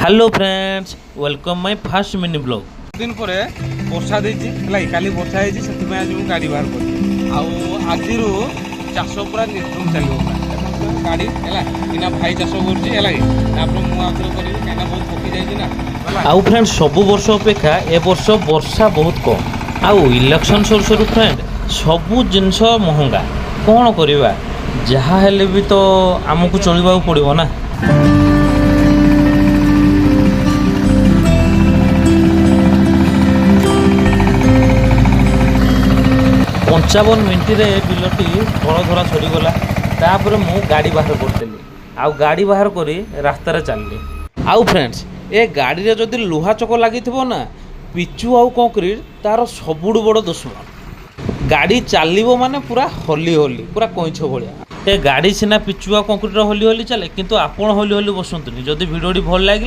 Hello friends welcome my first mini blog दिन पर वर्षा देती काली वर्षा होती से आज मुझे गाड़ी बाहर कर आज चाष पूरा निर्धूम चलो गाड़ी है भाई चाष कर मुझे कहीं बहुत थकी जाए आउ फ्रेंड्स सब वर्ष अपेक्षा ए वर्ष वर्षा बहुत कम आउ इलेक्शन सोर्स फ्रेंड सबू जिनस महंगा कौन करवा जहाँ हेले भी तो आमको चलवा पड़ो ना। 55 मिनिट बिलटी फल धरा सरीगला तापर मु गाड़ी बाहर करदेली आउ गाड़ी बाहर करी रास्तार चलली आउ फ्रेंड्स ए गाड़ी रे जदि लुहा चक लगी ना पिचु आउ कंक्रीट तार सबुठ बड़ दुश्मन गाड़ी चलो माने पूरा हली हली पूरा कईछ भाया ए गाड़ी सीना पिचु आ कंक्रीट हली हली चले किंतु आपण हली हली बसंतुनी जदि भिडियोटी भल लगे